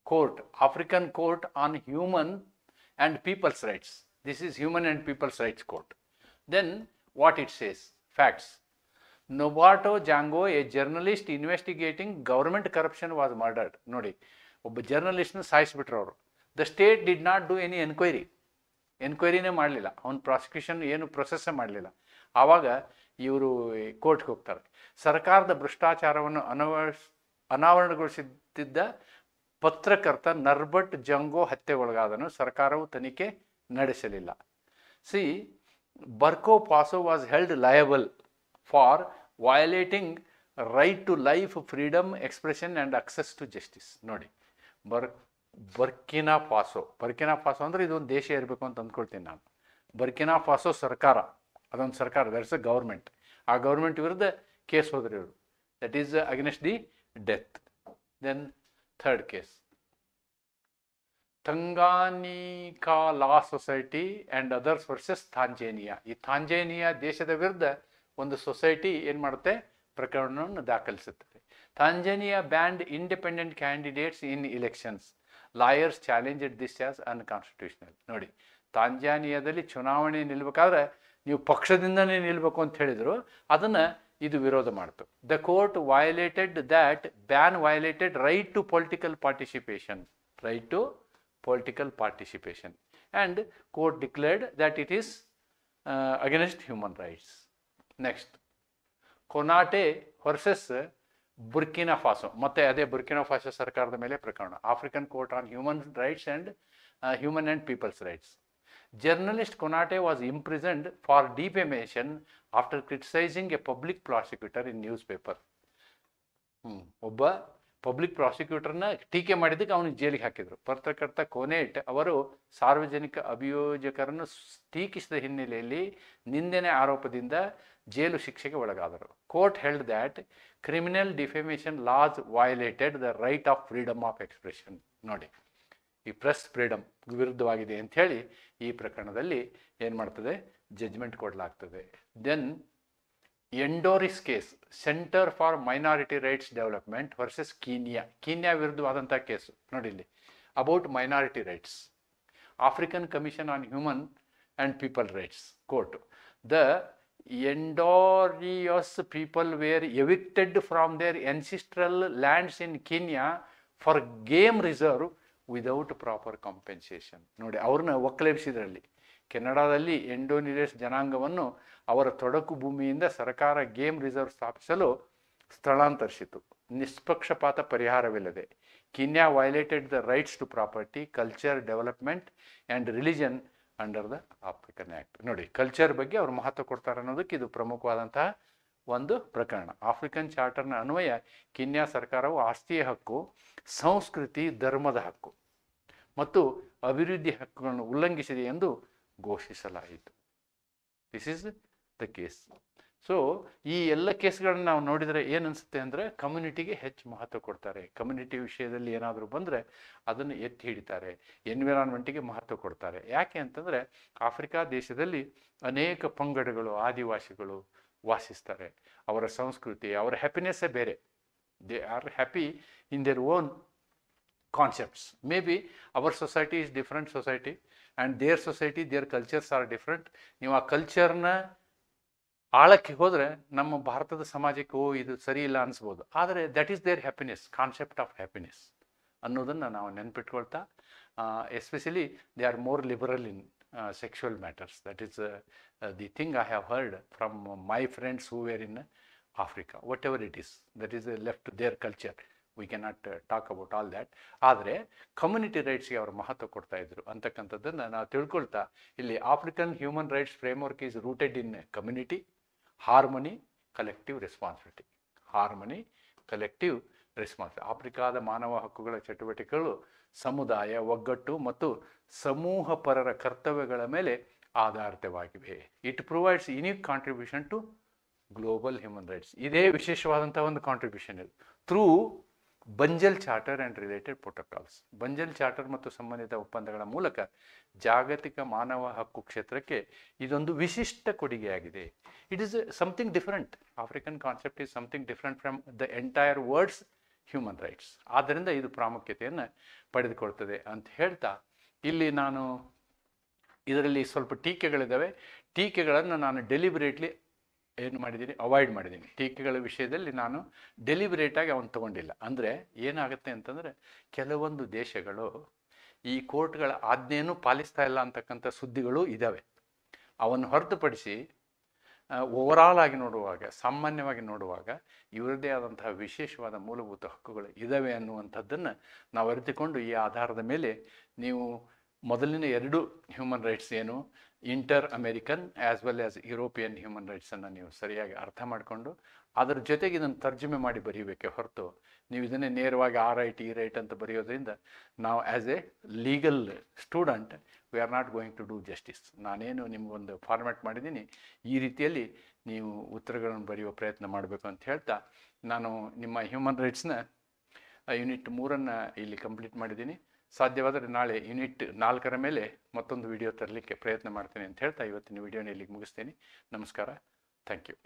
Court, African Court on Human and People's Rights. This is Human and People's Rights Court. Then what it says? Facts. Norbert Zongo a journalist investigating government corruption was murdered. ನೋಡಿ, ಒಬ್ಬ ಜರ್ನಲಿಸ್ಟ್ನ ಸಾಯಿಸ್ಬಿಟ್ರು ಅವರು. The state did not do any ಎನ್ಕ್ವೈರಿನೇ ಮಾಡಲಿಲ್ಲ, ಅವನ prosecution ಏನು ಪ್ರೊಸೆಸ್ಸೇ ಮಾಡಲಿಲ್ಲ. ಆವಾಗ ಇವರು ಕೋರ್ಟ್ಗೆ ಹೋಗ್ತಾರೆ. ಸರ್ಕಾರದ ಭ್ರಷ್ಟಾಚಾರವನ್ನು ಅನಾವರಣಗೊಳಿಸುತ್ತಿದ್ದ ಪತ್ರಕರ್ತ ನರ್ಬರ್ಟ್ ಜಂಗೋ ಹತ್ಯೆಗೊಳಗಾದನು. ಸರ್ಕಾರವು ತನಿಖೆ ನಡೆಸಲಿಲ್ಲ. ಸಿ, Burkina Faso was held liable for violating right to life, freedom, expression and access to justice. ನೋಡಿ, ಬರ್ಕಿನಾ ಫಾಸೋ ಅಂದರೆ ಇದೊಂದು ದೇಶ ಇರಬೇಕು ಅಂತ ಅಂದ್ಕೊಳ್ತೀನಿ ನಾನು. ಬರ್ಕಿನಾ ಫಾಸೋ ಸರ್ಕಾರ, ಅದೊಂದು ಸರ್ಕಾರ, ದಟ್ಸ್ ಅ ಗೌರ್ಮೆಂಟ್. ಆ ಗೌರ್ಮೆಂಟ್ ವಿರುದ್ಧ ಕೇಸ್ ಹೋದ್ರಿ ಇವರು. That is against the death. Then third case, Tanganyika law society and others versus Tanzania. ಈ ತಾಂಜೇನಿಯಾ ದೇಶದ ವಿರುದ್ಧ ಒಂದು ಸೊಸೈಟಿ ಏನು ಮಾಡುತ್ತೆ, ಪ್ರಕರಣವನ್ನು ದಾಖಲಿಸುತ್ತದೆ. Tanzania banned independent candidates in elections. Lawyers challenged this as unconstitutional. ನೋಡಿ, ತಾಂಜಾನಿಯಾದಲ್ಲಿ ಚುನಾವಣೆ ನಿಲ್ಬೇಕಾದ್ರೆ ನೀವು ಪಕ್ಷದಿಂದನೇ ನಿಲ್ಲಬೇಕು ಅಂತ ಹೇಳಿದರು, ಅದನ್ನು ಇದು ವಿರೋಧ ಮಾಡ್ತು. The court violated that ban violated right to political participation and court declared that it is against human rights. Next, Konate versus Burkina Faso. ಮತ್ತೆ ಅದೇ ಬುರ್ಕಿನಾ ಫಾಸೋ ಸರ್ಕಾರದ ಮೇಲೆ ಪ್ರಕರಣ. African court on human rights and human and peoples rights. Journalist Konate was imprisoned for defamation after criticizing a public prosecutor in newspaper. ಒಬ್ಬ public ಪ್ರಾಸಿಕ್ಯೂಟರ್ನ ಟೀಕೆ ಮಾಡಿದ್ದಕ್ಕೆ ಅವನಿಗೆ ಜೈಲಿಗೆ ಹಾಕಿದರು. ಪತ್ರಕರ್ತ ಕೊನೇಟ್ ಅವರು ಸಾರ್ವಜನಿಕ ಅಭಿಯೋಜಕರನ್ನು ಟೀಕಿಸಿದ ಹಿನ್ನೆಲೆಯಲ್ಲಿ ನಿಂದನೆ ಆರೋಪದಿಂದ ಜೈಲು ಶಿಕ್ಷೆಗೆ ಒಳಗಾದರು. Court held that criminal defamation laws violated the right of freedom of expression. ನೋಡಿ, ಈ ಪ್ರೆಸ್ ಫ್ರೀಡಮ್ ವಿರುದ್ಧವಾಗಿದೆ ಅಂಥೇಳಿ ಈ ಪ್ರಕರಣದಲ್ಲಿ ಏನು ಮಾಡ್ತದೆ, ಜಡ್ಜ್ಮೆಂಟ್ ಕೊಡಲಾಗ್ತದೆ. Then Endorois case, centre for minority rights development versus Kenya ವಿರುದ್ಧವಾದಂಥ ಕೇಸು. ನೋಡಿ ಇಲ್ಲಿ, about minority rights. African commission on human and people rights court. The Endorois people were evicted from their ancestral lands in Kenya for game reserve without proper compensation. ನೋಡಿ, ಅವ್ರನ್ನ ಒಕ್ಕಲೆಬ್ಸಿದ್ರಲ್ಲಿ. ಕೆನಡಾದಲ್ಲಿ ಎಂಡೋನಿಯಸ್ ಜನಾಂಗವನ್ನು ಅವರ ತೊಡಕು ಭೂಮಿಯಿಂದ ಸರ್ಕಾರ ಗೇಮ್ ರಿಸರ್ವ್ ಸ್ಥಾಪಿಸಲು ಸ್ಥಳಾಂತರಿಸಿತು, ನಿಷ್ಪಕ್ಷಪಾತ ಪರಿಹಾರವಿಲ್ಲದೆ. Kenya violated the rights to property, culture, development and religion under the African act. ನೋಡಿ, ಕಲ್ಚರ್ ಬಗ್ಗೆ ಅವರು ಮಹತ್ವ ಕೊಡ್ತಾರೆ ಅನ್ನೋದಕ್ಕೆ ಇದು ಪ್ರಮುಖವಾದಂತಹ ಒಂದು ಪ್ರಕರಣ. ಆಫ್ರಿಕನ್ ಚಾರ್ಟರ್ನ ಅನ್ವಯ ಕೀನ್ಯಾ ಸರ್ಕಾರವು ಆಸ್ತಿಯ ಹಕ್ಕು, ಸಂಸ್ಕೃತಿ, ಧರ್ಮದ ಹಕ್ಕು ಮತ್ತು ಅಭಿವೃದ್ಧಿ ಹಕ್ಕುಗಳನ್ನು ಉಲ್ಲಂಘಿಸಿದೆ ಎಂದು ಘೋಷಿಸಲಾಯಿತು. This is the case. So ಈ ಎಲ್ಲ ಕೇಸ್ಗಳನ್ನು ನಾವು ನೋಡಿದರೆ ಏನನ್ಸುತ್ತೆ ಅಂದರೆ, ಕಮ್ಯುನಿಟಿಗೆ ಹೆಚ್ಚು ಮಹತ್ವ ಕೊಡ್ತಾರೆ. ಕಮ್ಯುನಿಟಿ ವಿಷಯದಲ್ಲಿ ಏನಾದರೂ ಬಂದರೆ ಅದನ್ನು ಎತ್ತಿ ಹಿಡಿತಾರೆ. ಎನ್ವಿರಾನ್ಮೆಂಟಿಗೆ ಮಹತ್ವ ಕೊಡ್ತಾರೆ. ಯಾಕೆ ಅಂತಂದರೆ, ಆಫ್ರಿಕಾ ದೇಶದಲ್ಲಿ ಅನೇಕ ಪಂಗಡಗಳು, ಆದಿವಾಸಿಗಳು ವಾಸಿಸ್ತಾರೆ. ಅವರ ಸಂಸ್ಕೃತಿ, ಅವರ ಹ್ಯಾಪಿನೆಸ್ಸೇ ಬೇರೆ. They are happy in their own concepts. Maybe our society is different society and their society, their cultures are different. ನೀವು ಆ ಕಲ್ಚರ್ನ ಆಳಕ್ಕೆ ಹೋದರೆ ನಮ್ಮ ಭಾರತದ ಸಮಾಜಕ್ಕೆ ಇದು ಸರಿ ಇಲ್ಲ ಅನಿಸ್ಬೋದು. ಆದರೆ that is there happiness, concept of happiness ಅನ್ನೋದನ್ನು ನಾವು ನೆನ್ಪಿಟ್ಕೊಳ್ತಾ, especially they are more liberal in sexual matters. That is the thing I have heard from my friends who were in Africa. Whatever it is, that is left to their culture. We cannot talk about all that. ಆದರೆ community ರೈಟ್ಸ್ಗೆ ಅವರು ಮಹತ್ವ ಕೊಡ್ತಾ ಇದ್ರು ಅಂತಕ್ಕಂಥದ್ದನ್ನು ನಾವು ತಿಳ್ಕೊಳ್ತಾ, ಇಲ್ಲಿ African human rights framework is rooted in community, harmony, collective responsibility. Harmony, collective responsibility. ಆಫ್ರಿಕಾದ ಮಾನವ ಹಕ್ಕುಗಳ ಚಟುವಟಿಕೆಗಳು ಸಮುದಾಯ, ಒಗ್ಗಟ್ಟು ಮತ್ತು ಸಮೂಹ ಪರರ ಕರ್ತವ್ಯಗಳ ಮೇಲೆ ಆಧಾರಿತವಾಗಿವೆ. It provides unique contribution to global human rights. ಇದೇ ವಿಶೇಷವಾದಂಥ ಒಂದು ಕಾಂಟ್ರಿಬ್ಯೂಷನ್ ಇದು. Through Banjul Charter and related protocols. Banjul Charter ಮತ್ತು ಸಂಬಂಧಿತ ಒಪ್ಪಂದಗಳ ಮೂಲಕ ಜಾಗತಿಕ ಮಾನವ ಹಕ್ಕು ಕ್ಷೇತ್ರಕ್ಕೆ ಇದೊಂದು ವಿಶಿಷ್ಟ ಕೊಡುಗೆಯಾಗಿದೆ. It is something different. African concept is something different from the entire words human rights. ಆದ್ದರಿಂದ ಇದು ಪ್ರಾಮುಖ್ಯತೆಯನ್ನು ಪಡೆದುಕೊಳ್ತದೆ ಅಂತ ಹೇಳ್ತಾ, ಇಲ್ಲಿ ನಾನು ಇದರಲ್ಲಿ ಸ್ವಲ್ಪ ಟೀಕೆಗಳಿದ್ದಾವೆ. ಟೀಕೆಗಳನ್ನು ನಾನು ಡೆಲಿಬರೇಟ್ಲಿ ಏನು ಮಾಡಿದ್ದೀನಿ, ಅವಾಯ್ಡ್ ಮಾಡಿದ್ದೀನಿ. ಟೀಕೆಗಳ ವಿಷಯದಲ್ಲಿ ನಾನು ಡೆಲಿಬರೇಟಾಗಿ ಅವನು ತೊಗೊಂಡಿಲ್ಲ. ಅಂದರೆ ಏನಾಗುತ್ತೆ ಅಂತಂದರೆ, ಕೆಲವೊಂದು ದೇಶಗಳು ಈ ಕೋರ್ಟ್ಗಳ ಆಜ್ಞೆಯನ್ನು ಪಾಲಿಸ್ತಾ ಇಲ್ಲ ಅಂತಕ್ಕಂಥ ಸುದ್ದಿಗಳು ಇದ್ದಾವೆ. ಅವನ್ನು ಹೊರತುಪಡಿಸಿ ಓವರಾಲ್ ಆಗಿ ನೋಡುವಾಗ, ಸಾಮಾನ್ಯವಾಗಿ ನೋಡುವಾಗ ಇವರದೇ ಆದಂತಹ ವಿಶೇಷವಾದ ಮೂಲಭೂತ ಹಕ್ಕುಗಳು ಇದ್ದಾವೆ ಅನ್ನುವಂಥದ್ದನ್ನು ನಾವು ಅರಿತುಕೊಂಡು, ಈ ಆಧಾರದ ಮೇಲೆ ನೀವು ಮೊದಲಿನ 2 ಹ್ಯೂಮನ್ ರೈಟ್ಸ್ ಏನು, inter American as well as European human ರೈಟ್ಸನ್ನು ನೀವು ಸರಿಯಾಗಿ ಅರ್ಥ ಮಾಡಿಕೊಂಡು ಅದರ ಜೊತೆಗೆ ಇದನ್ನು ತರ್ಜುಮೆ ಮಾಡಿ ಬರೀಬೇಕೆ ಹೊರತು ನೀವು ಇದನ್ನೇ ನೇರವಾಗಿ ಆ ರೈಟ್ ಈ ರೈಟ್ ಅಂತ ಬರೆಯೋದ್ರಿಂದ ನಾವು as a legal student we are not going to do justice. ನಾನೇನು ನಿಮಗೊಂದು ಫಾರ್ಮ್ಯಾಟ್ ಮಾಡಿದ್ದೀನಿ, ಈ ರೀತಿಯಲ್ಲಿ ನೀವು ಉತ್ತರಗಳನ್ನು ಬರೆಯುವ ಪ್ರಯತ್ನ ಮಾಡಬೇಕು ಅಂತ ಹೇಳ್ತಾ, ನಾನು ನಿಮ್ಮ ಹ್ಯೂಮನ್ ರೈಟ್ಸ್ನ ಯೂನಿಟ್ 3 ಇಲ್ಲಿ ಕಂಪ್ಲೀಟ್ ಮಾಡಿದ್ದೀನಿ. ಸಾಧ್ಯವಾದರೆ ನಾಳೆ ಯೂನಿಟ್ 4ರ ಮೇಲೆ ಮತ್ತೊಂದು ವಿಡಿಯೋ ತರಲಿಕ್ಕೆ ಪ್ರಯತ್ನ ಮಾಡ್ತೇನೆ ಅಂತ ಹೇಳ್ತಾ ಇವತ್ತಿನ ವಿಡಿಯೋನ ಇಲ್ಲಿಗೆ ಮುಗಿಸ್ತೀನಿ. ನಮಸ್ಕಾರ. Thank you.